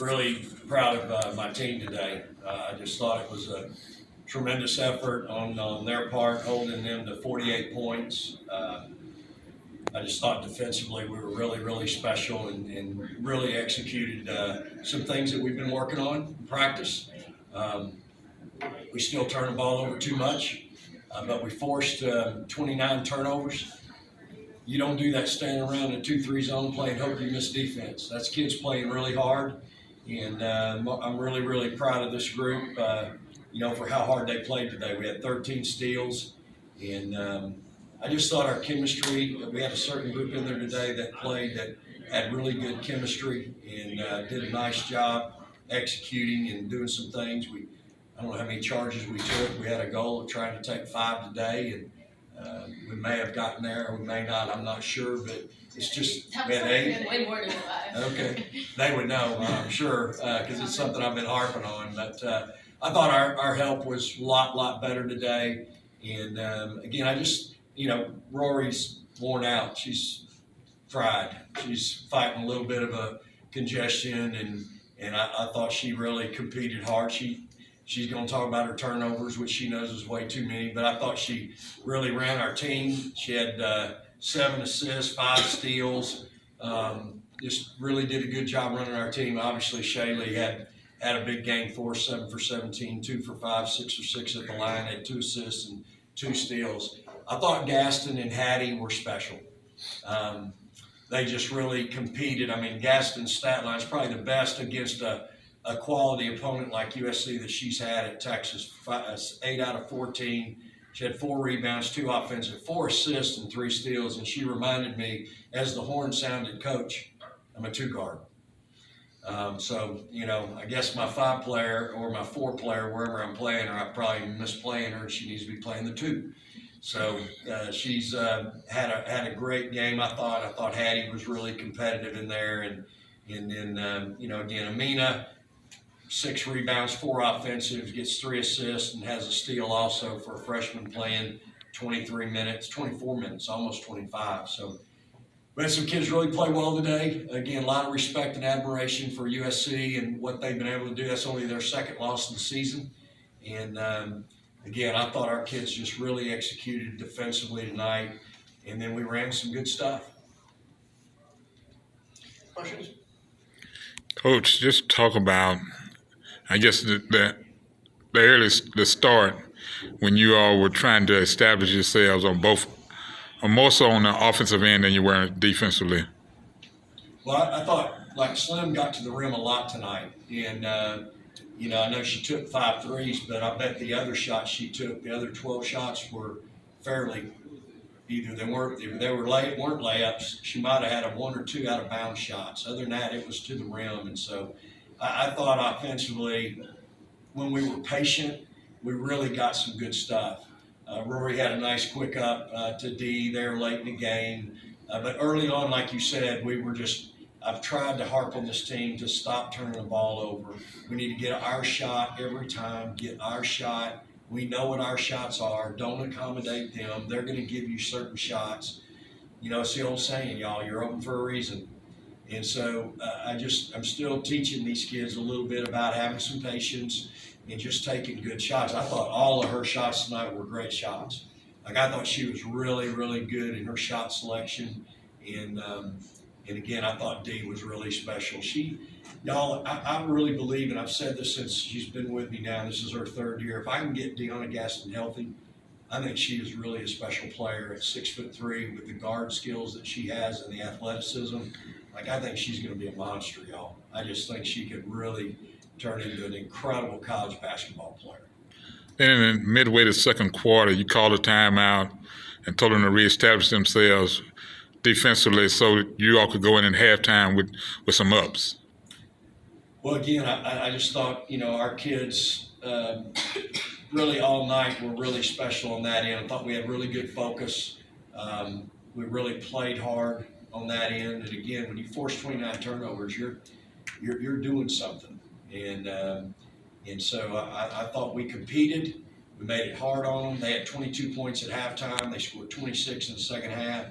really proud of my team today. I just thought it was a tremendous effort on their part, holding them to 48 points. I just thought defensively we were really special and really executed some things that we've been working on in practice. We still turn the ball over too much, but we forced 29 turnovers. You don't do that standing around in a 2-3 zone playing hope you miss defense. That's kids playing really hard, and I'm really proud of this group, for how hard they played today. We had 13 steals, and I just thought our chemistry, we had a certain group in there today that played that had really good chemistry and did a nice job executing and doing some things. I don't know how many charges we took. We had a goal of trying to take 5 today, and we may have gotten there, or we may not. I'm not sure, but it's just we had 8. Way more than 5. Okay, they would know, I'm sure, because it's something I've been harping on. But I thought our help was a lot better today. And again, I just, Rory's worn out. She's fried. She's fighting a little bit of a congestion, and I thought she really competed hard. She's going to talk about her turnovers, which she knows is way too many, but I thought she really ran our team. She had 7 assists, 5 steals, just really did a good job running our team. Obviously, Shaylee had a big game for us, 7 for 17, 2 for 5, 6 for 6 at the line, had 2 assists and 2 steals. I thought Gaston and Hattie were special. They just really competed. I mean, Gaston's stat line is probably the best against a quality opponent like USC that she's had at Texas. 8 out of 14. She had 4 rebounds, 2 offensive, 4 assists, and 3 steals. And she reminded me, as the horn sounded, Coach, I'm a 2 guard. So, I guess my 5 player or my 4 player, wherever I'm playing her, I probably misplaying her, and she needs to be playing the 2. So she's had a great game. I thought Hattie was really competitive in there, and then again, Amina, 6 rebounds, 4 offensive, gets 3 assists, and has a steal also for a freshman playing 24 minutes, almost 25. So we had some kids really play well today. Again, a lot of respect and admiration for USC and what they've been able to do. That's only their 2nd loss of the season. And again, I thought our kids just really executed defensively tonight, and then we ran some good stuff. Questions? Coach, just talk about, I guess, the start when you all were trying to establish yourselves on both, or more so on the offensive end than you were defensively. Well, I thought, Slim got to the rim a lot tonight, and I know she took 5 threes, but I bet the other shots she took, the other 12 shots were fairly, either they weren't layups. She might have had 1 or 2 out of bounds shots. Other than that, it was to the rim. And so I thought offensively, when we were patient, we really got some good stuff. Rory had a nice quick up to D there late in the game. But early on, like you said, I've tried to harp on this team to stop turning the ball over. We need to get our shot every time, get our shot. We know what our shots are. Don't accommodate them. They're going to give you certain shots. It's the old saying, y'all, you're open for a reason. And so I'm still teaching these kids a little bit about having some patience and just taking good shots. I thought all of her shots tonight were great shots. I thought she was really good in her shot selection. And again, I thought Dee was really special. I really believe, and I've said this since she's been with me now, this is her 3rd year, if I can get Deanna Gaston healthy, I think she is really a special player at 6'3" with the guard skills that she has and the athleticism. I think she's going to be a monster, y'all. I just think she could really turn into an incredible college basketball player. Then in midway the 2nd quarter, you called a timeout and told them to reestablish themselves defensively so you all could go in halftime with some ups. Well, again, I just thought, our kids really all night were really special on that end. I thought we had really good focus. We really played hard on that end. And again, when you force 29 turnovers, you're doing something. And so I thought we competed. We made it hard on them. They had 22 points at halftime. They scored 26 in the second half.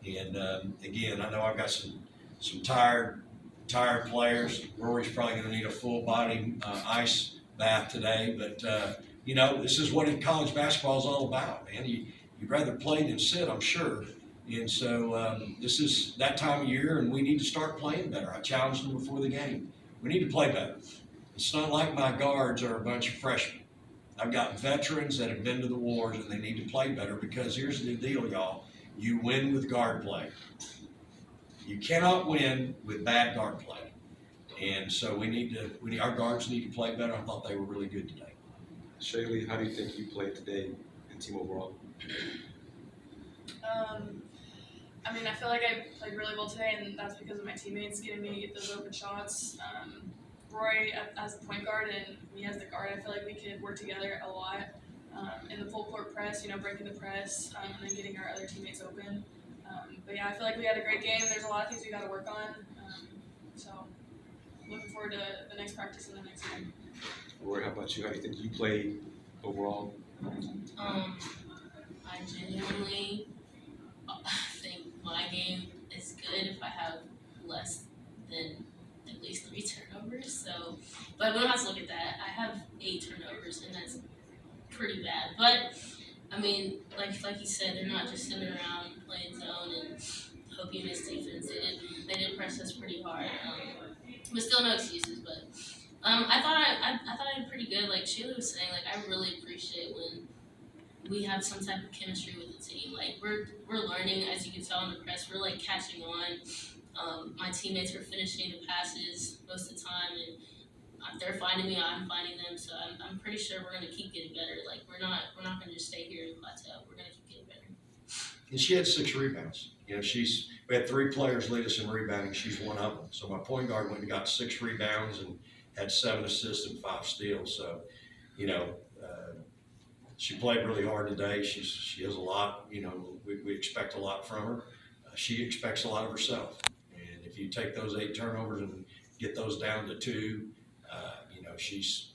And again, I know I've got some tired tired players. Rory's probably going to need a full body ice bath today, but this is what college basketball is all about, man. You'd rather play than sit, I'm sure. And so this is that time of year, and we need to start playing better. I challenged them before the game. We need to play better. It's not like my guards are a bunch of freshmen. I've got veterans that have been to the wars, and they need to play better, because here's the deal, y'all. You win with guard play. You cannot win with bad guard play. And so our guards need to play better. I thought they were really good today. Shaylee, how do you think you played today in team overall? I feel like I played really well today, and that's because of my teammates getting me to get those open shots. Roy as the point guard and me as the guard, I feel like we could work together a lot in the full court press, breaking the press, and then getting our other teammates open. But yeah, I feel like we had a great game. There's a lot of things we got to work on. So looking forward to the next practice and the next game. Roy, how about you? How do you think you played overall? I genuinely think my game is good if I have less than at least 3 turnovers. So, but we don't have to look at that. I have 8 turnovers, and that's pretty bad. But like you said, they're not just sitting around playing zone and hope you miss defense. They did press us pretty hard. But still, no excuses. But I thought I did pretty good. Like Sheila was saying, like I really appreciate when we have some type of chemistry with the team. Like we're learning, as you can tell in the press, we're like catching on. My teammates are finishing the passes most of the time, and they're finding me, I'm finding them. So I'm pretty sure we're gonna keep getting better. Like we're not gonna just stay here and plateau. We're gonna keep getting better. And she had 6 rebounds. We had 3 players lead us in rebounding. She's one of them. So my point guard went and got 6 rebounds and had 7 assists and 5 steals. So, she played really hard today. She has a lot. We expect a lot from her. She expects a lot of herself. And if you take those 8 turnovers and get those down to 2, she's,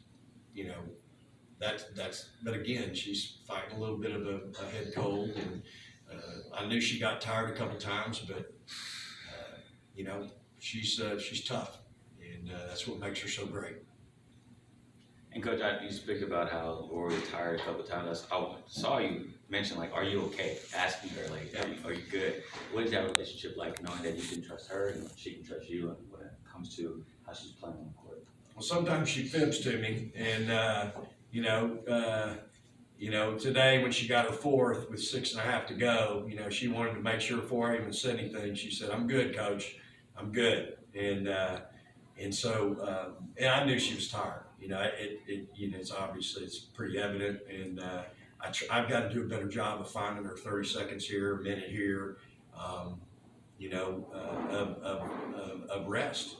but again, she's fighting a little bit of a head cold. And I knew she got tired a couple times, but, she's tough. And that's what makes her so great. And Coach, you speak about how Rory was tired a couple of times. I saw you mention, like, are you okay? Asking her, like, are you good? What is that relationship like, knowing that you can trust her and she can trust you, and when it comes to how she's playing on the court? Well, sometimes she fibs to me, and today when she got her 4th with 6.5 to go, she wanted to make sure before I even said anything, she said, "I'm good, Coach. I'm good." And so I knew she was tired. It's obviously it's pretty evident, and I've got to do a better job of finding her 30 seconds here, a minute here, of rest.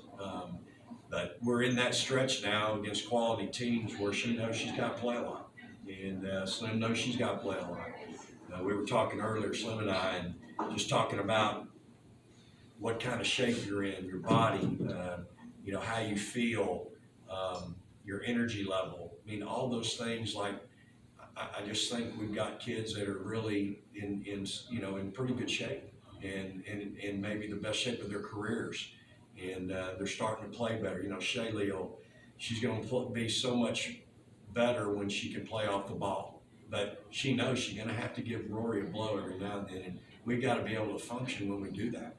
But we're in that stretch now against quality teams where she knows she's got to play a lot, and Slim knows she's got to play a lot. We were talking earlier, Slim and I, and just talking about what kind of shape you're in, your body, how you feel, your energy level. All those things. Like, I just think we've got kids that are really in pretty good shape, and maybe the best shape of their careers, and they're starting to play better. Shaylee, she's going to be so much better when she can play off the ball, but she knows she's going to have to give Rory a blow every now and then, and we've got to be able to function when we do that.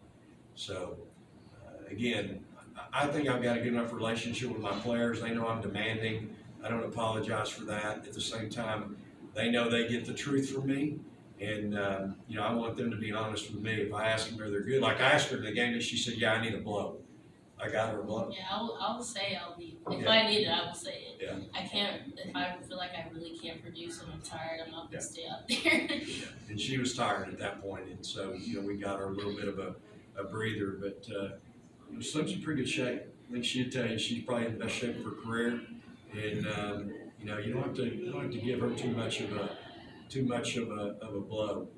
So again, I think I've got a good enough relationship with my players. They know I'm demanding. I don't apologize for that. At the same time, they know they get the truth from me, and I want them to be honest with me. If I ask them if they're good, like I asked her in the game, she said, "Yeah, I need a blow." I got her a blow. Yeah, I will say I'll be. If Yeah. I need it, I will say it. Yeah. I can't. If I feel like I really can't produce and I'm tired, I'm not gonna stay out there. And she was tired at that point, and so we got her a little bit of a breather. But Slim's in pretty good shape. I think she'd tell you she's probably in the best shape of her career, and you don't have to give her too much of a blow.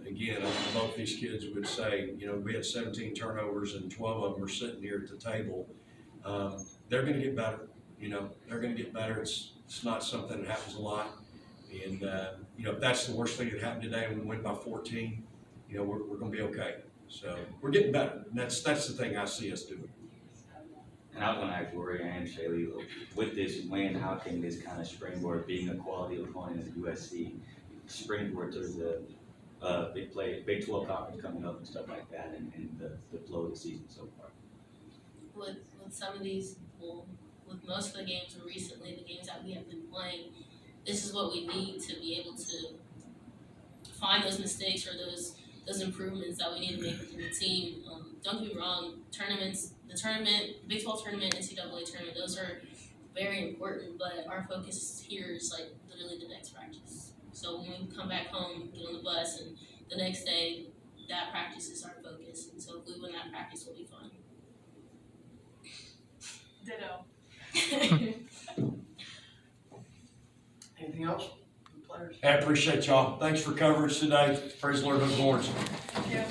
Again, both these kids would say, we had 17 turnovers and 12 of them are sitting here at the table. They're going to get better. They're going to get better. It's not something that happens a lot. And, if that's the worst thing that happened today and we win by 14, we're going to be okay. So we're getting better. And that's the thing I see us doing. And I was gonna ask Rory and Shaylee, with this win, how can this kind of springboard, being a quality opponent as USC, springboard to the Big 12 conference coming up and stuff like that, and the flow of the season so far? With some of these, well, with most of the games or recently the games that we have been playing, this is what we need to be able to find those mistakes or those improvements that we need to make within the team. Don't get me wrong, the tournament, Big 12 tournament, NCAA tournament, those are very important, but our focus here is like literally the next practice. So when we come back home, get on the bus, and the next day, that practice is our focus. And so if we win that practice, we'll be fine. Ditto. Anything else, players? I appreciate y'all. Thanks for coverage today. Praise the Lord, Longhorns.